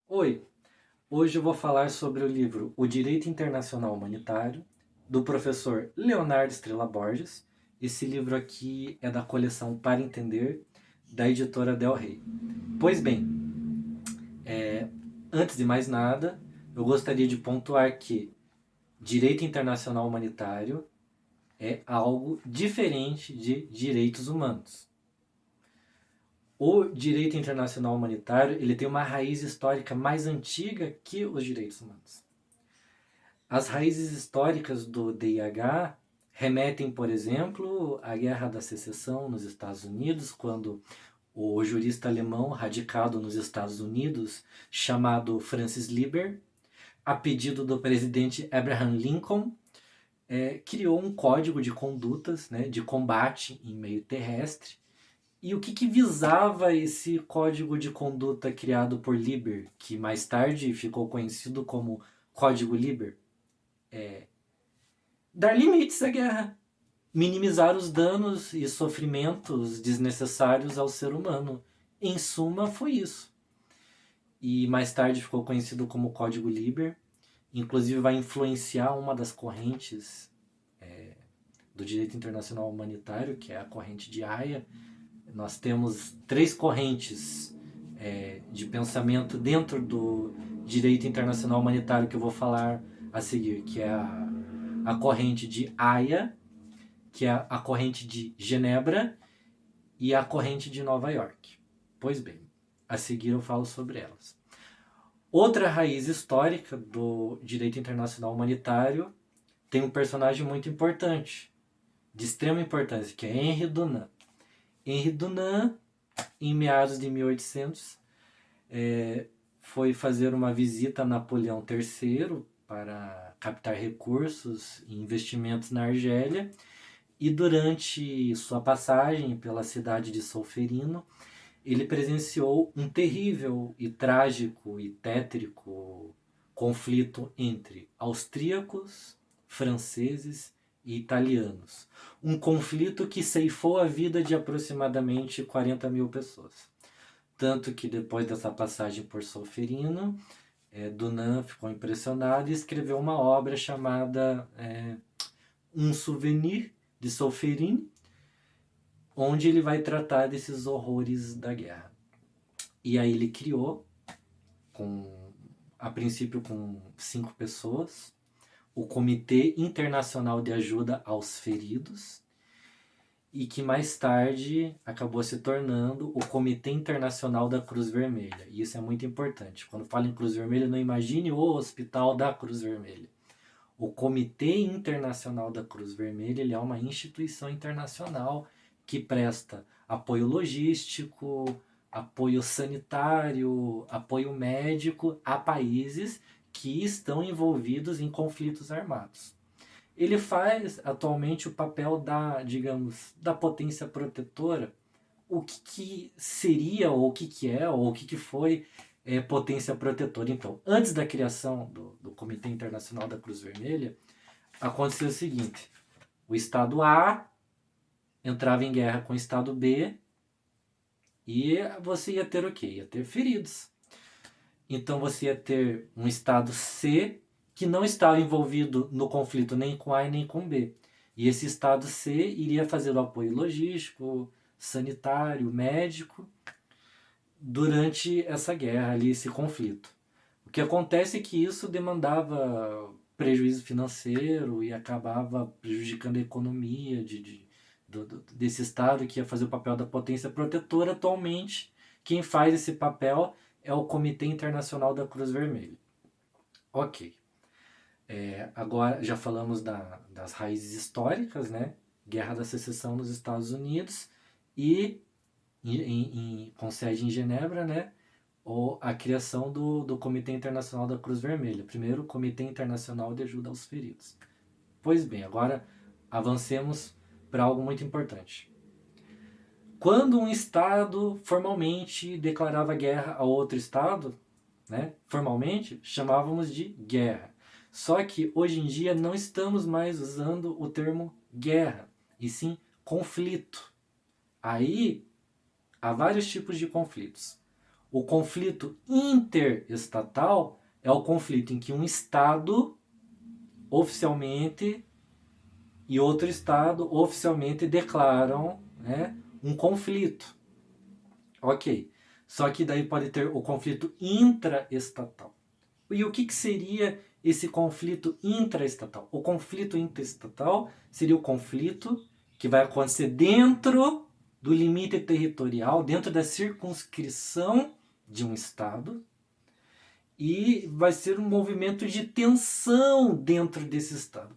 Oi, hoje eu vou falar sobre o livro O Direito Internacional Humanitário, do professor Leonardo Estrela Borges. Esse livro aqui é da coleção Para Entender, da editora Del Rey. Pois bem, antes de mais nada, eu gostaria de pontuar que direito internacional humanitário é algo diferente de direitos humanos. O direito internacional humanitário ele tem uma raiz histórica mais antiga que os direitos humanos. As raízes históricas do DIH remetem, por exemplo, à Guerra da Secessão nos Estados Unidos, quando o jurista alemão radicado nos Estados Unidos, chamado Francis Lieber, a pedido do presidente Abraham Lincoln, criou um código de condutas, né, de combate em meio terrestre. E o que visava esse código de conduta criado por Lieber, que mais tarde ficou conhecido como Código Lieber? Dar limites à guerra, minimizar os danos e sofrimentos desnecessários ao ser humano. Em suma, foi isso. E mais tarde ficou conhecido como Código Lieber. Inclusive vai influenciar uma das correntes do direito internacional humanitário, que é a corrente de Haia. Nós temos três correntes de pensamento dentro do direito internacional humanitário que eu vou falar a seguir, que é a corrente de Haia, que é a corrente de Genebra e a corrente de Nova York. Pois bem, a seguir eu falo sobre elas. Outra raiz histórica do direito internacional humanitário tem um personagem muito importante, de extrema importância, que é Henri Dunant. Henri Dunant, em meados de 1800, foi fazer uma visita a Napoleão III para captar recursos e investimentos na Argélia. E durante sua passagem pela cidade de Solferino, ele presenciou um terrível e trágico e tétrico conflito entre austríacos, franceses e italianos. Um conflito que ceifou a vida de aproximadamente 40 mil pessoas. Tanto que depois dessa passagem por Solferino, Dunant ficou impressionado e escreveu uma obra chamada Um Souvenir de Solferino, onde ele vai tratar desses horrores da guerra. E aí ele criou, a princípio com 5 pessoas, o Comitê Internacional de Ajuda aos Feridos, e que mais tarde acabou se tornando o Comitê Internacional da Cruz Vermelha. E isso é muito importante. Quando fala em Cruz Vermelha, não imagine o Hospital da Cruz Vermelha. O Comitê Internacional da Cruz Vermelha ele é uma instituição internacional que presta apoio logístico, apoio sanitário, apoio médico a países que estão envolvidos em conflitos armados. Ele faz atualmente o papel da, digamos, da potência protetora. O que seria, ou o que é, ou o que foi potência protetora. Então, antes da criação do Comitê Internacional da Cruz Vermelha, aconteceu o seguinte: o Estado A entrava em guerra com o Estado B e você ia ter o quê? Ia ter feridos. Então você ia ter um Estado C que não estava envolvido no conflito nem com A e nem com B. E esse Estado C iria fazer o apoio logístico, sanitário, médico durante essa guerra ali, esse conflito. O que acontece é que isso demandava prejuízo financeiro e acabava prejudicando a economia desse Estado que ia fazer o papel da potência protetora. Atualmente, quem faz esse papel é o Comitê Internacional da Cruz Vermelha. Ok. Agora já falamos das raízes históricas, né? Guerra da Secessão nos Estados Unidos e com sede em Genebra, né? Ou a criação do Comitê Internacional da Cruz Vermelha, primeiro Comitê Internacional de Ajuda aos Feridos. Pois bem, agora avancemos para algo muito importante. Quando um Estado formalmente declarava guerra a outro Estado, né, formalmente, chamávamos de guerra. Só que hoje em dia não estamos mais usando o termo guerra, e sim conflito. Aí há vários tipos de conflitos. O conflito interestatal é o conflito em que um Estado oficialmente e outro Estado oficialmente declaram, né, um conflito. Ok. Só que daí pode ter o conflito intraestatal. E o que seria esse conflito intraestatal? O conflito intraestatal seria o conflito que vai acontecer dentro do limite territorial, dentro da circunscrição de um Estado, e vai ser um movimento de tensão dentro desse Estado.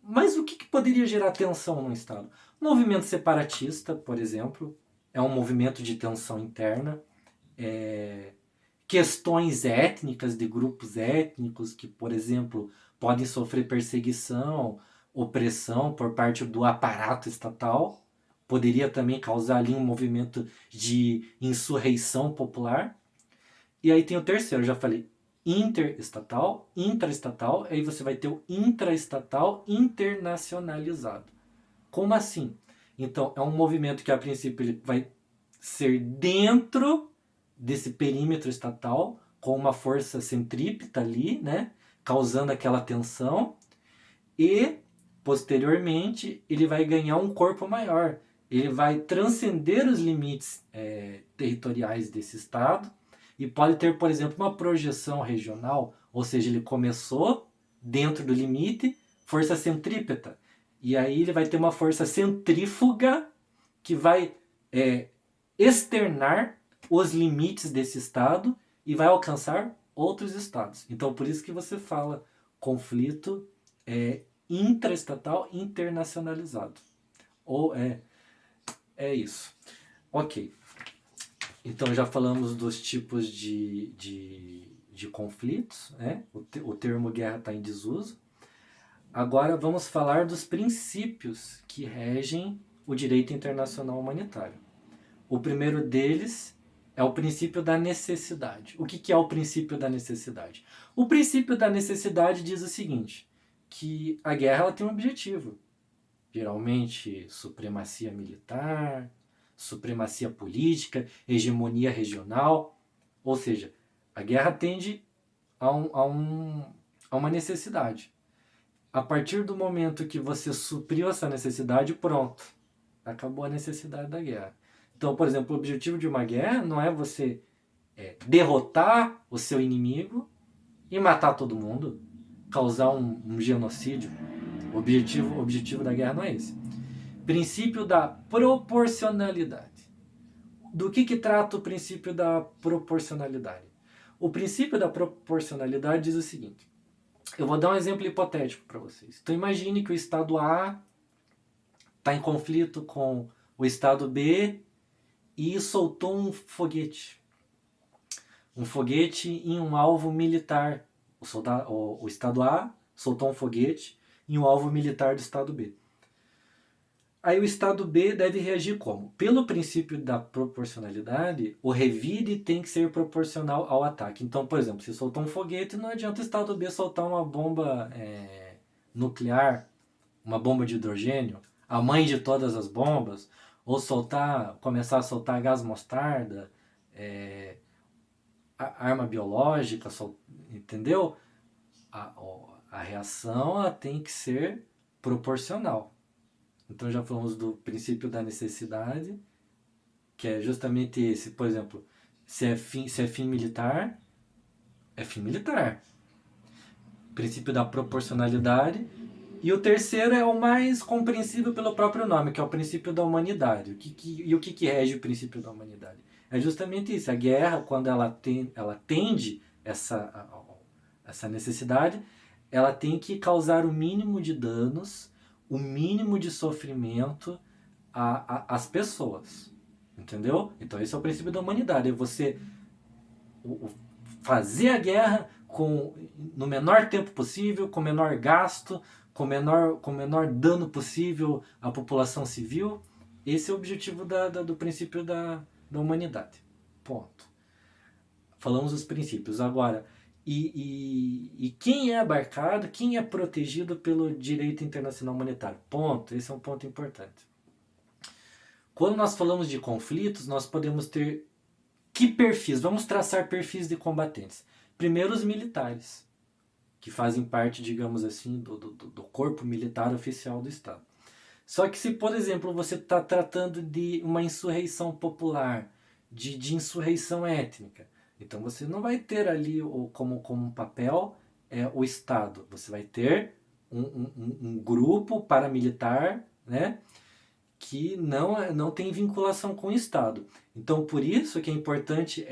Mas o que poderia gerar tensão no Estado? O movimento separatista, por exemplo, é um movimento de tensão interna. Questões étnicas de grupos étnicos que, por exemplo, podem sofrer perseguição, opressão por parte do aparato estatal. Poderia também causar ali um movimento de insurreição popular. E aí tem o terceiro, eu já falei, interestatal, intraestatal, aí você vai ter o intraestatal internacionalizado. Como assim? Então, é um movimento que a princípio ele vai ser dentro desse perímetro estatal, com uma força centrípeta ali, né, causando aquela tensão, e posteriormente ele vai ganhar um corpo maior. Ele vai transcender os limites territoriais desse estado e pode ter, por exemplo, uma projeção regional, ou seja, ele começou dentro do limite, força centrípeta, e aí ele vai ter uma força centrífuga que vai externar os limites desse estado e vai alcançar outros estados. Então, por isso que você fala conflito intraestatal internacionalizado. Ou é isso. Ok. Então, já falamos dos tipos de conflitos, né? O termo guerra está em desuso. Agora vamos falar dos princípios que regem o direito internacional humanitário. O primeiro deles é o princípio da necessidade. O que é o princípio da necessidade? O princípio da necessidade diz o seguinte, que a guerra ela tem um objetivo. Geralmente, supremacia militar, supremacia política, hegemonia regional. Ou seja, a guerra tende a uma necessidade. A partir do momento que você supriu essa necessidade, pronto, acabou a necessidade da guerra. Então, por exemplo, o objetivo de uma guerra não é você derrotar o seu inimigo e matar todo mundo, causar um genocídio. O objetivo da guerra não é esse. Princípio da proporcionalidade. Do que trata o princípio da proporcionalidade? O princípio da proporcionalidade diz o seguinte. Eu vou dar um exemplo hipotético para vocês. Então imagine que o estado A está em conflito com o estado B e soltou um foguete. Um foguete em um alvo militar. O estado A soltou um foguete em um alvo militar do estado B. Aí o estado B deve reagir como? Pelo princípio da proporcionalidade, o revide tem que ser proporcional ao ataque. Então, por exemplo, se soltou um foguete, não adianta o estado B soltar uma bomba nuclear, uma bomba de hidrogênio, a mãe de todas as bombas, ou começar a soltar gás mostarda, arma biológica, entendeu? A reação ela tem que ser proporcional. Então já falamos do princípio da necessidade, que é justamente esse, por exemplo, se é fim militar, é fim militar. Princípio da proporcionalidade. E o terceiro é o mais compreensível pelo próprio nome, que é o princípio da humanidade. E o que rege o princípio da humanidade? É justamente isso. A guerra, quando ela atende essa necessidade, ela tem que causar o mínimo de danos, o mínimo de sofrimento às pessoas. Entendeu? Então esse é o princípio da humanidade. É você fazer a guerra no menor tempo possível, com menor gasto, com menor dano possível à população civil. Esse é o objetivo do princípio da humanidade. Ponto. Falamos os princípios. Agora, e quem é abarcado, quem é protegido pelo direito internacional humanitário? Ponto. Esse é um ponto importante. Quando nós falamos de conflitos, nós podemos ter Que perfis? Vamos traçar perfis de combatentes. Primeiro, os militares, que fazem parte, digamos assim, do corpo militar oficial do Estado. Só que se, por exemplo, você está tratando de uma insurreição popular, de insurreição étnica, então você não vai ter ali como papel o Estado. Você vai ter um grupo paramilitar, né, que não tem vinculação com o Estado. Então, por isso que é importante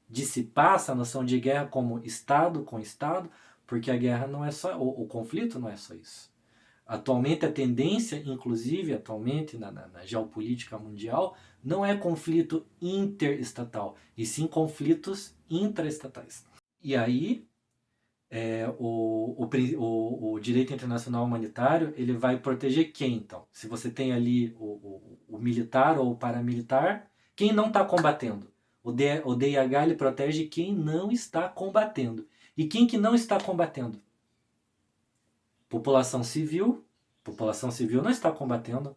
dissipar essa noção de guerra como Estado com Estado, porque a guerra não é só, o conflito não é só isso. Atualmente a tendência, inclusive atualmente na geopolítica mundial, não é conflito interestatal, e sim conflitos intraestatais. E aí o direito internacional humanitário ele vai proteger quem então? Se você tem ali o militar ou o paramilitar, quem não está combatendo? O DIH ele protege quem não está combatendo. E quem que não está combatendo? População civil. População civil não está combatendo.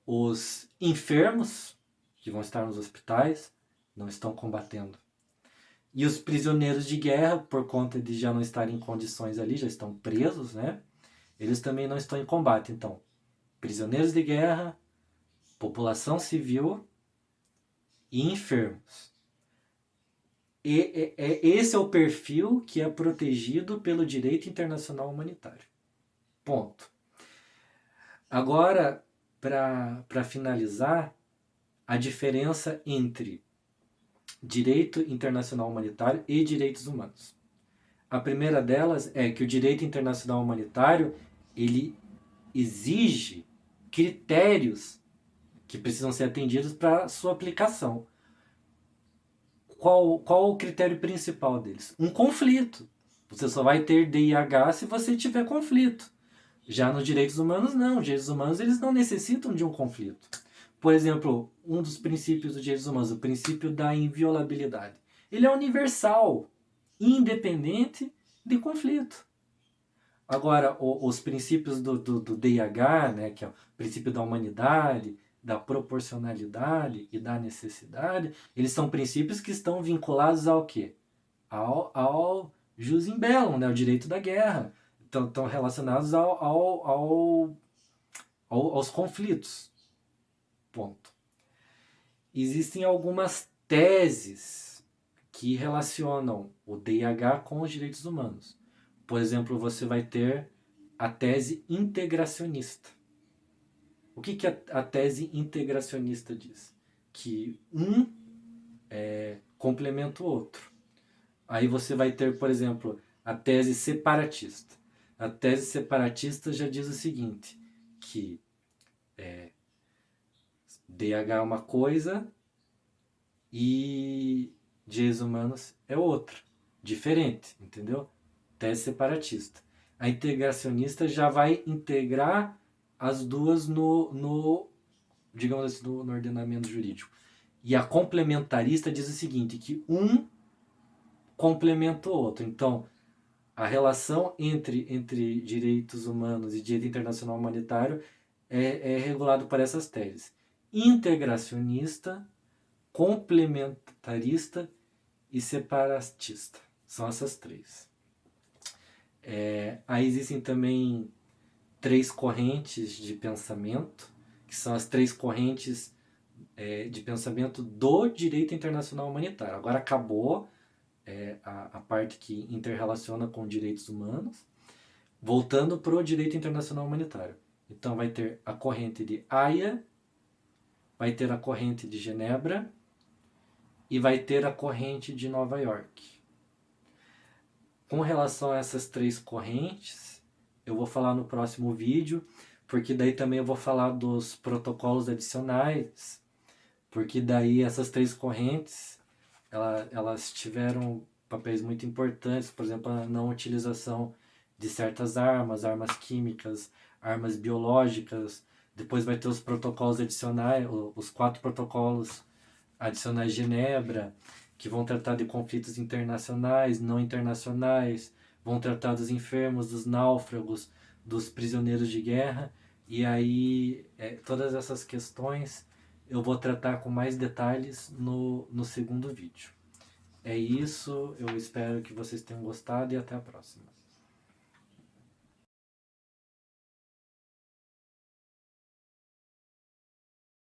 Os enfermos, que vão estar nos hospitais, não estão combatendo. E os prisioneiros de guerra, por conta de já não estarem em condições ali, já estão presos, né? Eles também não estão em combate. Então, prisioneiros de guerra, população civil e enfermos. Esse é o perfil que é protegido pelo direito internacional humanitário. Ponto. Agora, para finalizar, a diferença entre direito internacional humanitário e direitos humanos. A primeira delas é que o direito internacional humanitário ele exige critérios que precisam ser atendidos para sua aplicação. Qual o critério principal deles? Um conflito. Você só vai ter DIH se você tiver conflito. Já nos direitos humanos, não. Os direitos humanos eles não necessitam de um conflito. Por exemplo, um dos princípios dos direitos humanos, o princípio da inviolabilidade. Ele é universal, independente de conflito. Agora, os princípios do DIH, né, que é o princípio da humanidade, da proporcionalidade e da necessidade, eles são princípios que estão vinculados ao quê? Ao jus in bellum, né, o direito da guerra. Estão relacionados aos conflitos. Ponto. Existem algumas teses que relacionam o DIH com os direitos humanos. Por exemplo, você vai ter a tese integracionista. O que a tese integracionista diz? Que um complementa o outro. Aí você vai ter, por exemplo, a tese separatista. A tese separatista já diz o seguinte, que DH é uma coisa e direitos humanos é outra, diferente, entendeu? Tese separatista. A integracionista já vai integrar as duas digamos assim, no ordenamento jurídico. E a complementarista diz o seguinte, que um complementa o outro. Então, a relação entre direitos humanos e direito internacional humanitário é regulado por essas teses. Integracionista, complementarista e separatista. São essas três. Aí existem também três correntes de pensamento, que são as três correntes de pensamento do direito internacional humanitário. Agora acabou a parte que interrelaciona com direitos humanos, voltando para o direito internacional humanitário. Então vai ter a corrente de Haia, vai ter a corrente de Genebra e vai ter a corrente de Nova York. Com relação a essas três correntes, eu vou falar no próximo vídeo, porque daí também eu vou falar dos protocolos adicionais, porque daí essas três correntes, elas tiveram papéis muito importantes, por exemplo, a não utilização de certas armas químicas, armas biológicas. Depois vai ter os protocolos adicionais, os 4 protocolos adicionais de Genebra, que vão tratar de conflitos internacionais, não internacionais, vão tratar dos enfermos, dos náufragos, dos prisioneiros de guerra. E aí, todas essas questões eu vou tratar com mais detalhes no segundo vídeo. É isso, eu espero que vocês tenham gostado e até a próxima.